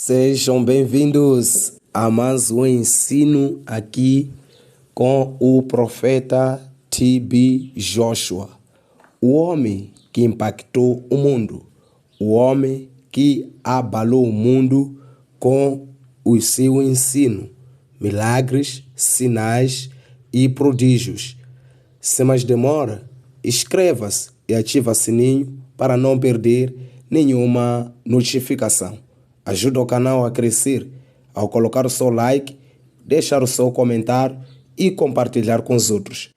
Sejam bem-vindos a mais um ensino aqui com o profeta T.B. Joshua, o homem que impactou o mundo, o homem que abalou o mundo com o seu ensino, milagres, sinais e prodígios. Sem mais demora, inscreva-se e ative o sininho para não perder nenhuma notificação. Ajuda o canal a crescer ao colocar o seu like, deixar o seu comentário e compartilhar com os outros.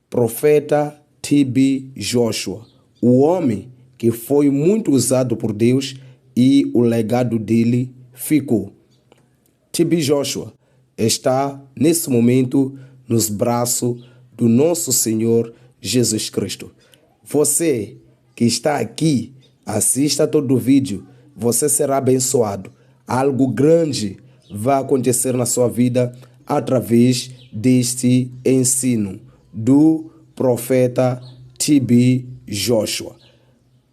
Profeta T.B. Joshua, o homem que foi muito usado por Deus e o legado dele ficou. T.B. Joshua está nesse momento nos braços do nosso Senhor Jesus Cristo. Você que está aqui, assista todo o vídeo, você será abençoado. Algo grande vai acontecer na sua vida através deste ensino do profeta T.B. Joshua.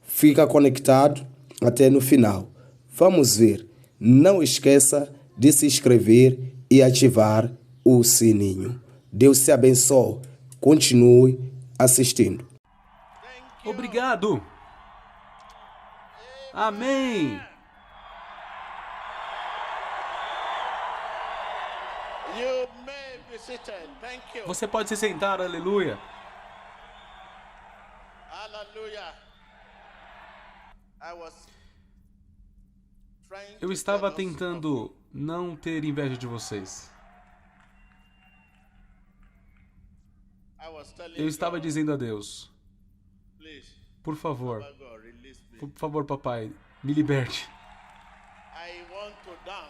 Fica conectado até no final. Vamos ver. Não esqueça de se inscrever e ativar o sininho. Deus te abençoe. Continue assistindo. Obrigado. Amém. Você pode se sentar, aleluia. Eu estava tentando não ter inveja de vocês. Eu estava dizendo a Deus, por favor, papai, me liberte.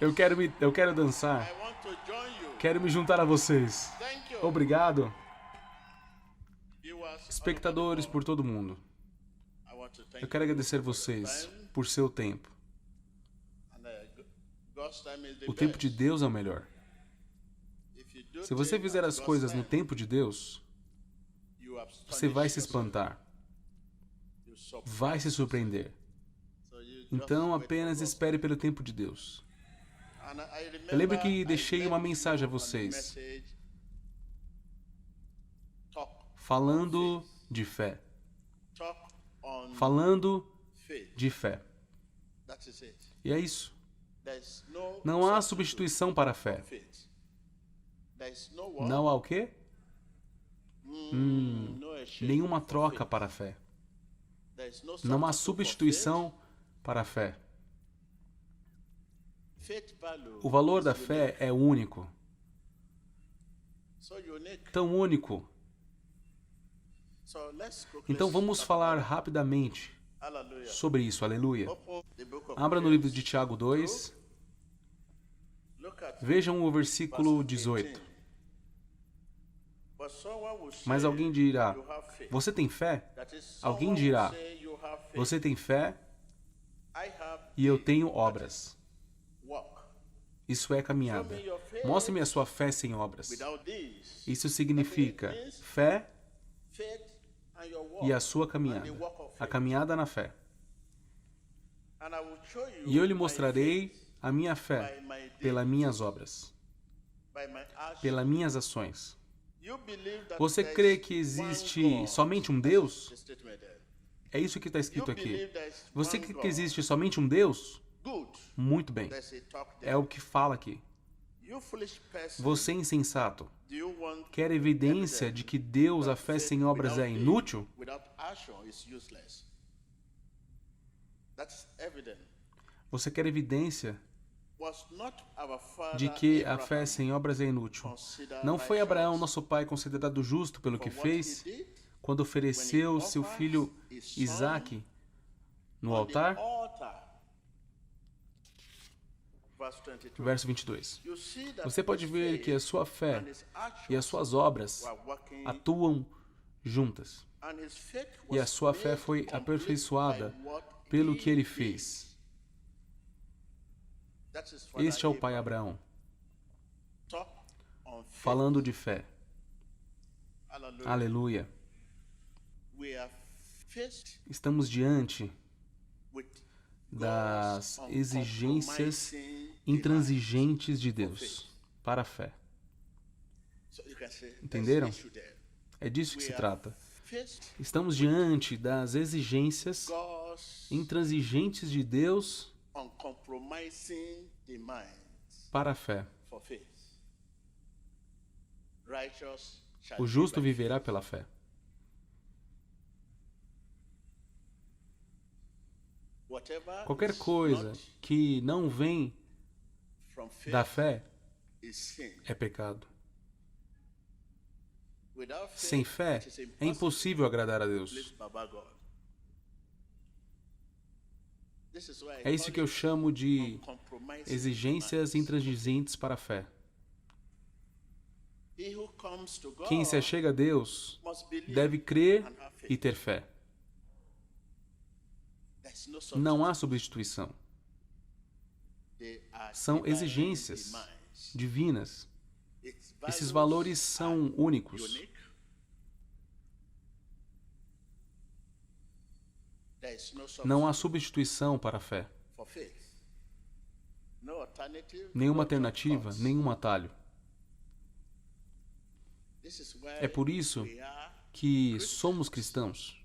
Eu quero dançar. Quero me juntar a vocês. Obrigado. Espectadores por todo mundo. Eu quero agradecer vocês por seu tempo. O tempo de Deus é o melhor. Se você fizer as coisas no tempo de Deus, você vai se espantar. Vai se surpreender. Então apenas espere pelo tempo de Deus. Eu lembro que deixei uma mensagem a vocês, falando de fé. Falando de fé. E é isso. Não há substituição para a fé. Não há o quê? Nenhuma troca para a fé. Não há substituição para a fé. O valor da fé é único. Tão único. Então vamos falar rapidamente sobre isso, aleluia. Abra no livro de Tiago 2. Vejam o versículo 18. Mas alguém dirá, você tem fé? Alguém dirá, você tem fé e eu tenho obras. Isso é caminhada. Mostre-me a sua fé sem obras. Isso significa fé e a sua caminhada. A caminhada na fé. E eu lhe mostrarei a minha fé pelas minhas obras, pelas minhas ações. Você crê que existe somente um Deus? É isso que está escrito aqui. Você crê que existe somente um Deus? Muito bem. É o que fala aqui. Você insensato, quer evidência de que Deus, a fé sem obras é inútil? Você quer evidência de que a fé sem obras é inútil? Não foi Abraão, nosso pai, considerado justo pelo que fez, quando ofereceu seu filho Isaque no altar? Verso 22. Você pode ver que a sua fé e as suas obras atuam juntas. E a sua fé foi aperfeiçoada pelo que ele fez. Este é o pai Abraão, falando de fé. Aleluia. Estamos diante das exigências intransigentes de Deus para a fé. Entenderam? É disso que se trata. Estamos diante das exigências intransigentes de Deus para a fé. O justo viverá pela fé. Qualquer coisa que não vem da fé é pecado. Sem fé, é impossível agradar a Deus. É isso que eu chamo de exigências intransigentes para a fé. Quem se achega a Deus deve crer e ter fé. Não há substituição. São exigências divinas. Esses valores são únicos. Não há substituição para a fé. Nenhuma alternativa, nenhum atalho. É por isso que somos cristãos.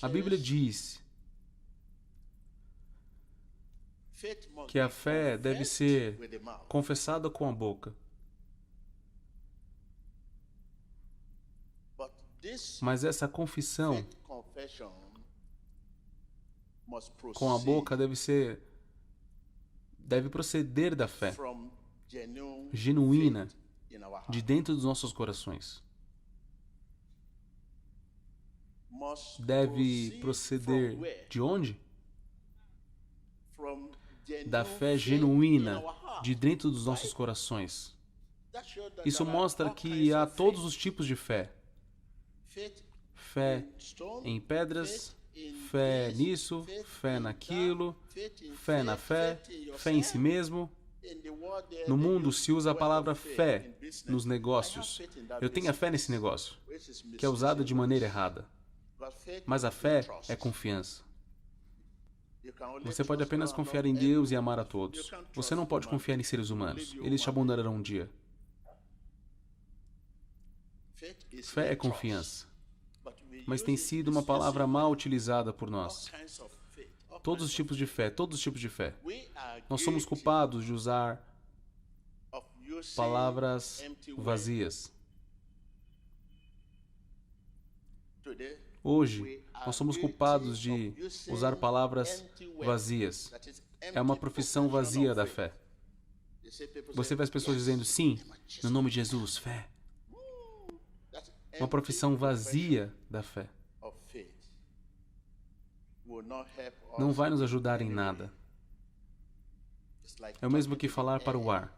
A Bíblia diz que a fé deve ser confessada com a boca. Mas essa confissão com a boca deve proceder da fé genuína de dentro dos nossos corações. Deve proceder de onde? Da fé genuína de dentro dos nossos corações. Isso mostra que há todos os tipos de fé. Fé em pedras, fé nisso, fé naquilo, fé na fé, fé em si mesmo. No mundo se usa a palavra fé nos negócios. Eu tenho a fé nesse negócio, que é usada de maneira errada. Mas a fé é confiança. Você pode apenas confiar em Deus e amar a todos. Você não pode confiar em seres humanos. Eles te abandonarão um dia. Fé é confiança. Mas tem sido uma palavra mal utilizada por nós. Todos os tipos de fé, todos os tipos de fé. Nós somos culpados de usar palavras vazias. Hoje, nós somos culpados de usar palavras vazias. É uma profissão vazia da fé. Você vê as pessoas dizendo, sim, no nome de Jesus, fé. Uma profissão vazia da fé. Não vai nos ajudar em nada. É o mesmo que falar para o ar.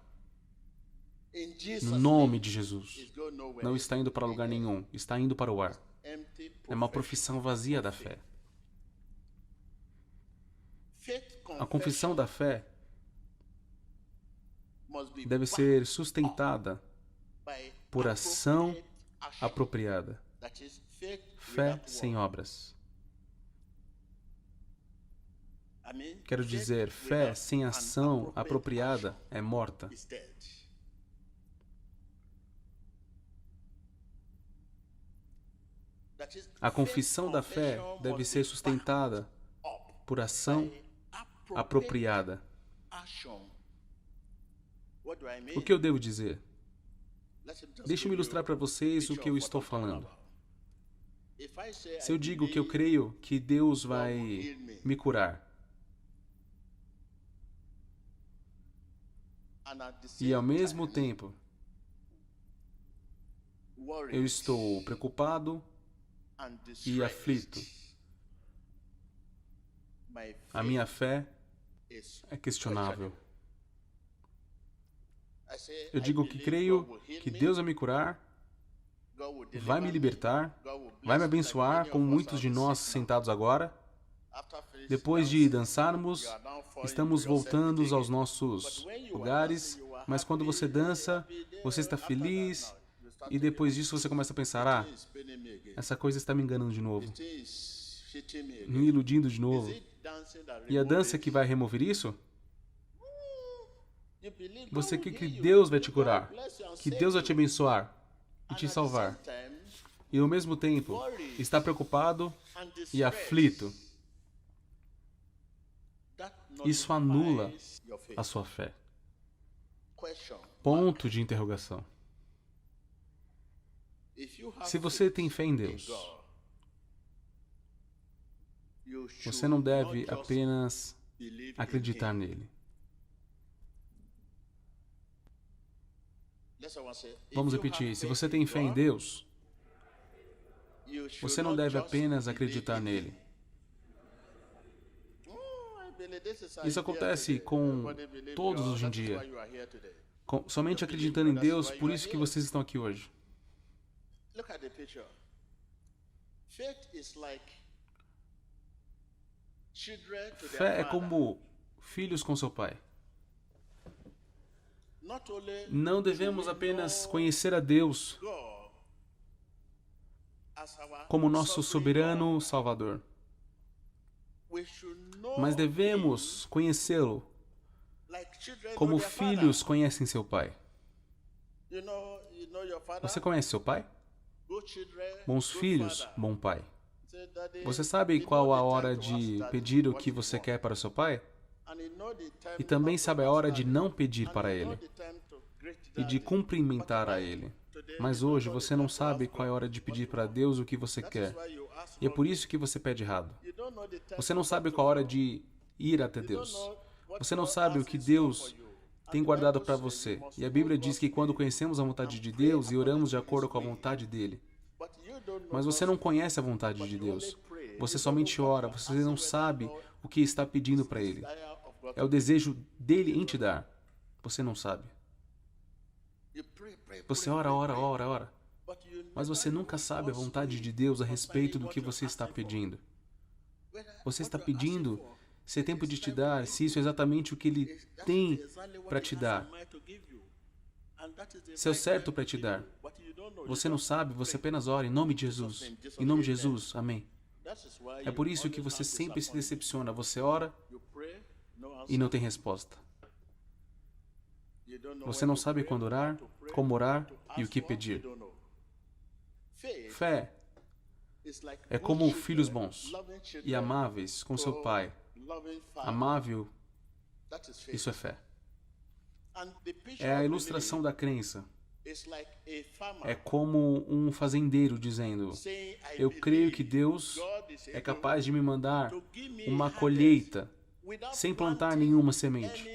No nome de Jesus. Não está indo para lugar nenhum, está indo para o ar. É uma profissão vazia da fé. A confissão da fé deve ser sustentada por ação apropriada. Fé sem obras. Quero dizer, fé sem ação apropriada é morta. A confissão da fé deve ser sustentada por ação apropriada. O que eu devo dizer? Deixe-me ilustrar para vocês o que eu estou falando. Se eu digo que eu creio que Deus vai me curar, e ao mesmo tempo eu estou preocupado e aflito, a minha fé é questionável. Eu digo que creio que Deus vai me curar, vai me libertar, vai me abençoar, como muitos de nós sentados agora. Depois de dançarmos, estamos voltando aos nossos lugares, mas quando você dança, você está feliz, e depois disso você começa a pensar, essa coisa está me enganando de novo, me iludindo de novo. E a dança que vai remover isso? Você crê que Deus vai te curar, que Deus vai te abençoar e te salvar. E ao mesmo tempo, está preocupado e aflito. Isso anula a sua fé. Ponto de interrogação. Se você tem fé em Deus, você não deve apenas acreditar nele. Vamos repetir. Se você tem fé em Deus, você não deve apenas acreditar nele. Isso acontece com todos hoje em dia. Somente acreditando em Deus, por isso que vocês estão aqui hoje. Fé é como filhos com seu pai. Não devemos apenas conhecer a Deus como nosso soberano Salvador, mas devemos conhecê-lo como filhos conhecem seu pai. Você conhece seu pai? Bons filhos, bom pai. Você sabe qual a hora de pedir o que você quer para seu pai? E também sabe a hora de não pedir para ele e de cumprimentar a ele. Mas hoje você não sabe qual é a hora de pedir para Deus o que você quer. E é por isso que você pede errado. Você não sabe qual a hora de ir até Deus. Você não sabe o que Deus tem guardado para você. E a Bíblia diz que quando conhecemos a vontade de Deus e oramos de acordo com a vontade dele. Mas você não conhece a vontade de Deus. Você somente ora, você não sabe o que está pedindo para ele. É o desejo dele em te dar. Você não sabe. Você ora. Mas você nunca sabe a vontade de Deus a respeito do que você está pedindo. Você está pedindo se é tempo de te dar, se isso é exatamente o que ele tem para te dar. Se é o certo para te dar. Você não sabe, você apenas ora em nome de Jesus. Em nome de Jesus, amém. É por isso que você sempre se decepciona. Você ora e não tem resposta. Você não sabe quando orar, como orar e o que pedir. Fé é como filhos bons e amáveis com seu pai. Amável, isso é fé. É a ilustração da crença. É como um fazendeiro dizendo: eu creio que Deus é capaz de me mandar uma colheita sem plantar nenhuma semente.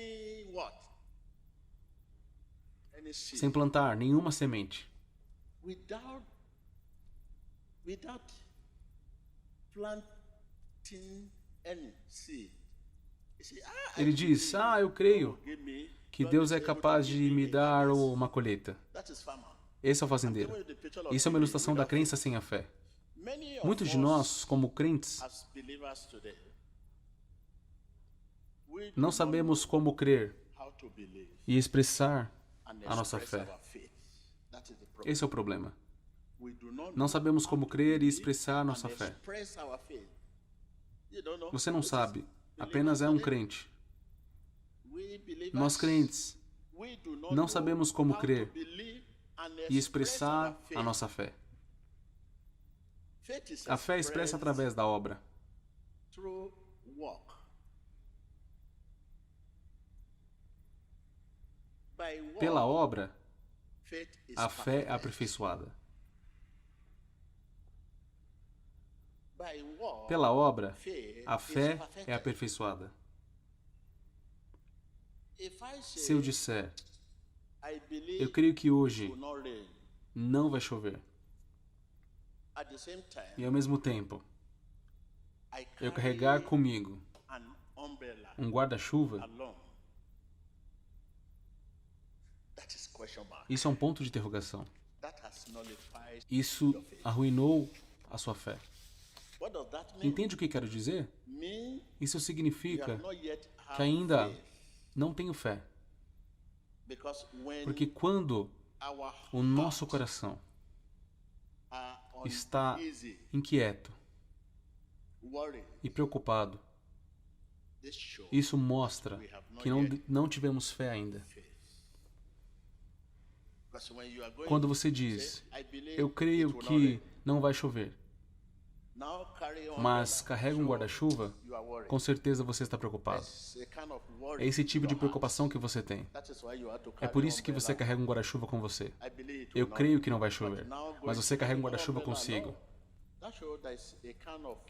Sem plantar nenhuma semente. Ele diz: eu creio que Deus é capaz de me dar uma colheita. Esse é o fazendeiro. Isso é uma ilustração da crença sem a fé. Muitos de nós, como crentes, não sabemos como crer e expressar a nossa fé. Esse é o problema. Não sabemos como crer e expressar nossa fé. Você não sabe, apenas é um crente. Nós crentes não sabemos como crer e expressar a nossa fé. A fé é expressa através da obra. Pela obra, a fé é aperfeiçoada. Pela obra, a fé é aperfeiçoada. Se eu disser, eu creio que hoje não vai chover, e ao mesmo tempo, eu carregar comigo um guarda-chuva, isso é um ponto de interrogação. Isso arruinou a sua fé. Entende o que quero dizer? Isso significa que ainda não tenho fé. Porque quando o nosso coração está inquieto e preocupado, Isso mostra que não tivemos fé ainda. Quando você diz, eu creio que não vai chover, mas carrega um guarda-chuva, com certeza você está preocupado. É esse tipo de preocupação que você tem. É por isso que você carrega um guarda-chuva com você. Eu creio que não vai chover, mas você carrega um guarda-chuva consigo.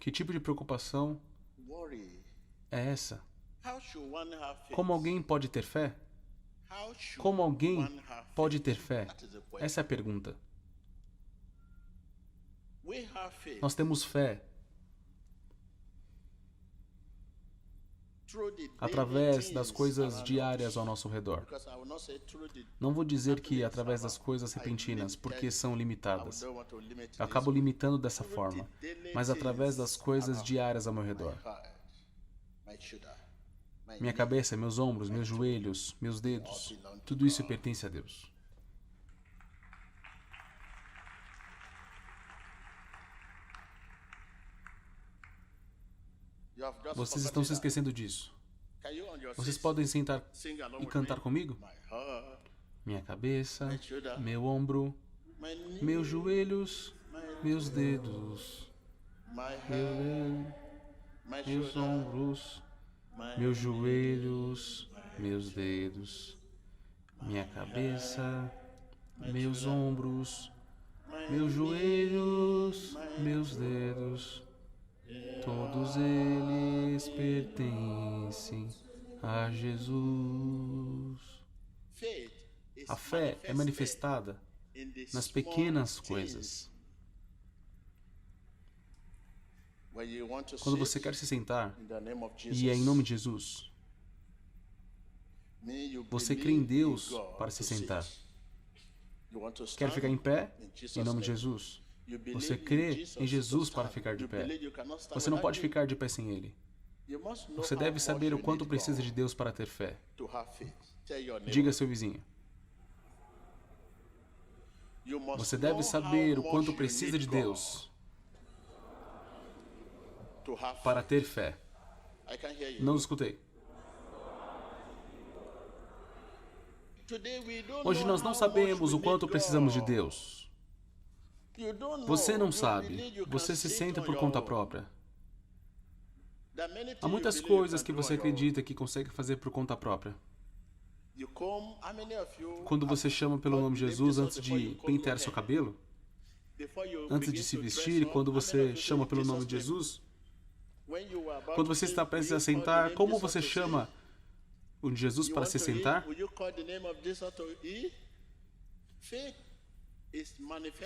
Que tipo de preocupação é essa? Como alguém pode ter fé? Como alguém pode ter fé? Essa é a pergunta. Nós temos fé através das coisas diárias ao nosso redor. Não vou dizer que através das coisas repentinas, porque são limitadas. Eu acabo limitando dessa forma, mas através das coisas diárias ao meu redor. Minha cabeça, meus ombros, meus joelhos, meus dedos, tudo isso pertence a Deus. Vocês estão se esquecendo disso. Vocês podem sentar e cantar comigo? Minha cabeça, meu ombro, meus joelhos, meus dedos, meus ombros, meus joelhos, meus dedos, minha cabeça, meus ombros, meus joelhos, meus dedos, todos eles pertencem a Jesus. A fé é manifestada nas pequenas coisas. Quando você quer se sentar, e é em nome de Jesus, você crê em Deus para se sentar. Quer ficar em pé? Em nome de Jesus. Você crê em Jesus para ficar de pé. Você não pode ficar de pé sem Ele. Você deve saber o quanto precisa de Deus para ter fé. Diga a seu vizinho. Você deve saber o quanto precisa de Deus para ter fé. Não escutei. Hoje nós não sabemos o quanto precisamos de Deus. Você não sabe. Você se senta por conta própria. Há muitas coisas que você acredita que consegue fazer por conta própria. Quando você chama pelo nome de Jesus antes de pentear seu cabelo, antes de se vestir, quando você chama pelo nome de Jesus, quando você está prestes a sentar, como você chama o de Jesus para se sentar?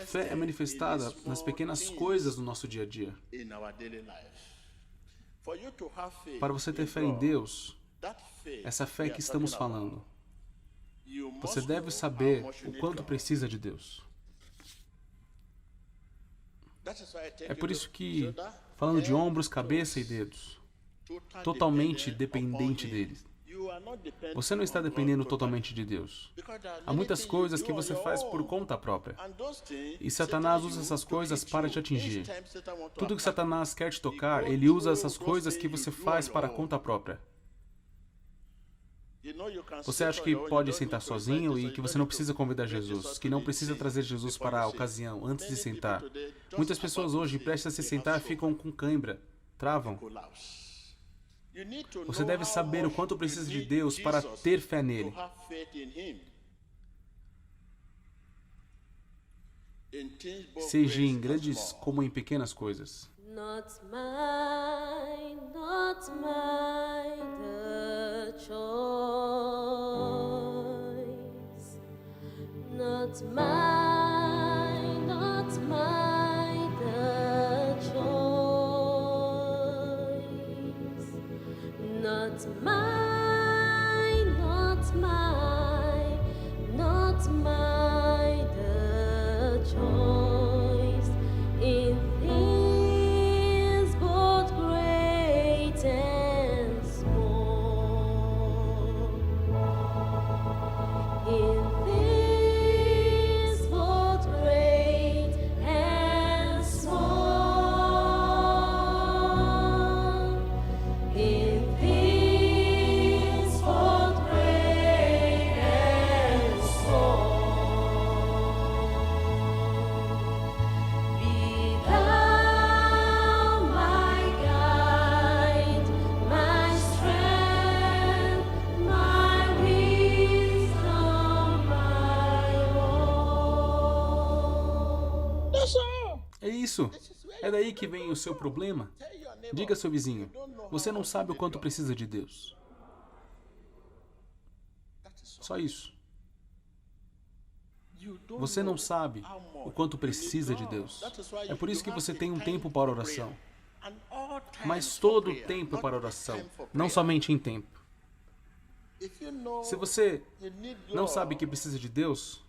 Fé é manifestada nas pequenas coisas do nosso dia a dia. Para você ter fé em Deus, essa fé que estamos falando, você deve saber o quanto precisa de Deus. É por isso que, falando de ombros, cabeça e dedos, totalmente dependente deles, você não está dependendo totalmente de Deus. Há muitas coisas que você faz por conta própria. E Satanás usa essas coisas para te atingir. Tudo que Satanás quer te tocar, ele usa essas coisas que você faz para conta própria. Você acha que pode sentar sozinho e que você não precisa convidar Jesus, que não precisa trazer Jesus para a ocasião antes de sentar. Muitas pessoas hoje, prestes a se sentar, ficam com cãibra, travam. Você deve saber o quanto precisa de Deus para ter fé nele. Seja em grandes como em pequenas coisas. Not mine, the choice. Not mine, the choice. Not mine, the choice. In things both great and small. In things isso? É daí que vem o seu problema. Diga ao seu vizinho, você não sabe o quanto precisa de Deus. Só isso. Você não sabe o quanto precisa de Deus. É por isso que você tem um tempo para oração. Mas todo o tempo é para oração, não somente em tempo. Se você não sabe que precisa de Deus,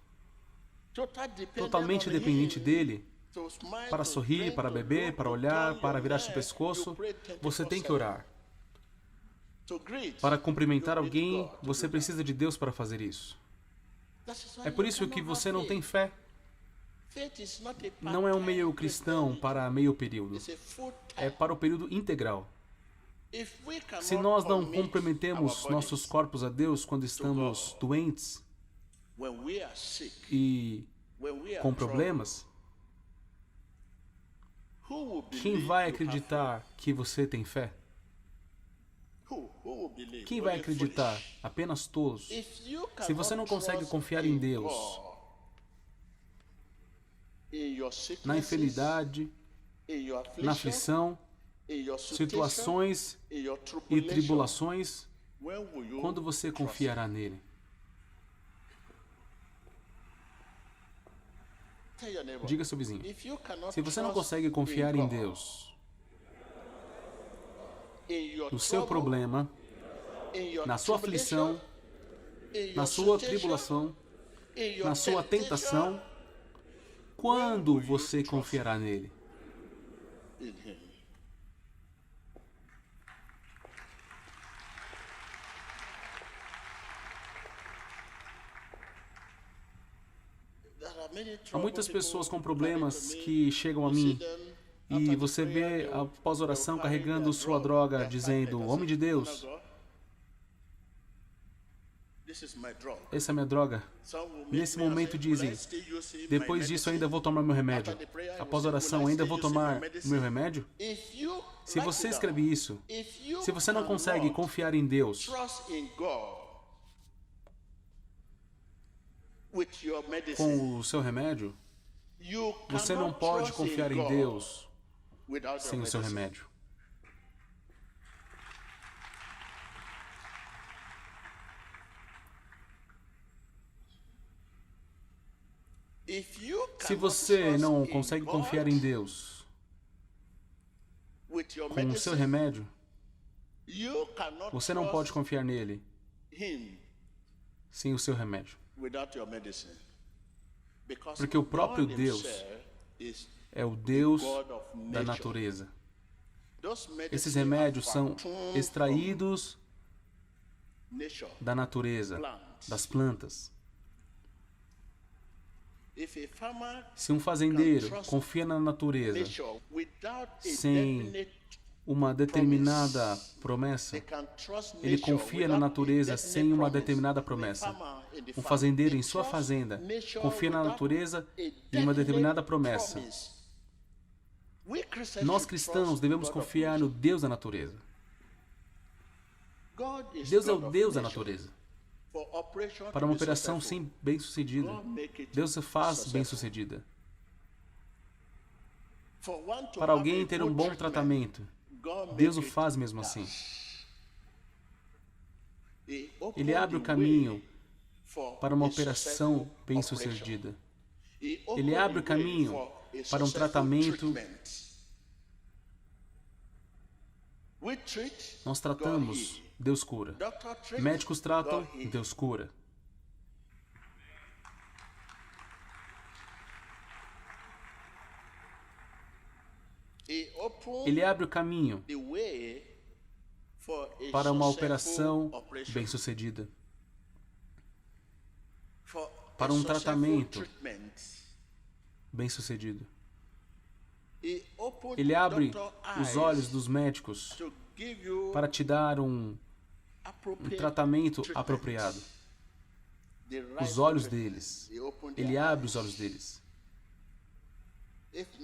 totalmente dependente dele, para sorrir, para beber, para olhar, para virar seu pescoço, você tem que orar. Para cumprimentar alguém, você precisa de Deus para fazer isso. É por isso que você não tem fé. Não é um meio cristão para meio período. É para o período integral. Se nós não comprometemos nossos corpos a Deus quando estamos doentes e com problemas, quem vai acreditar que você tem fé? Quem vai acreditar? Apenas tolos. Se você não consegue confiar em Deus na enfermidade, na aflição, situações e tribulações, quando você confiará nele? Diga ao seu vizinho, se você não consegue confiar em Deus no seu problema, na sua aflição, na sua tribulação, na sua tentação, quando você confiará nele? Há muitas pessoas com problemas que chegam a mim e você vê após oração carregando sua droga, dizendo, homem de Deus, essa é minha droga. Nesse momento dizem, depois disso ainda vou tomar meu remédio. Após a oração ainda vou tomar meu remédio? Se você escreve isso, se você não consegue confiar em Deus com o seu remédio, você não pode confiar em Deus sem o seu remédio. Se você não consegue confiar em Deus com o seu remédio, você não pode confiar nele sem o seu remédio. Porque o próprio Deus é o Deus da natureza. Esses remédios são extraídos da natureza, das plantas. Se um fazendeiro confia na natureza sem uma determinada promessa, ele confia na natureza sem uma determinada promessa. Um fazendeiro em sua fazenda confia na natureza e uma determinada promessa. Nós cristãos devemos confiar no Deus da natureza. Deus é o Deus da natureza. Para uma operação bem-sucedida, Deus faz bem-sucedida. Para alguém ter um bom tratamento, Deus o faz mesmo assim. Ele abre o caminho para uma operação bem-sucedida. Ele abre o caminho para um tratamento. Nós tratamos, Deus cura. Médicos tratam, Deus cura. Ele abre o caminho para uma operação bem-sucedida, para um tratamento bem-sucedido. Ele abre os olhos dos médicos para te dar um tratamento apropriado. Os olhos deles. Ele abre os olhos deles.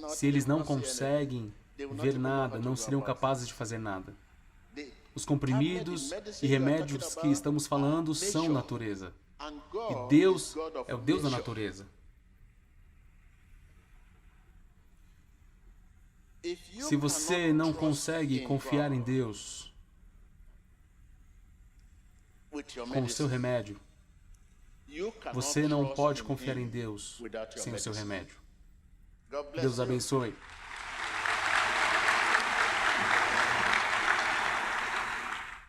Se eles não conseguem ver nada, não seriam capazes de fazer nada. Os comprimidos e remédios que estamos falando são natureza. E Deus é o Deus da natureza. Se você não consegue confiar em Deus com o seu remédio, você não pode confiar em Deus sem o seu remédio. Deus abençoe.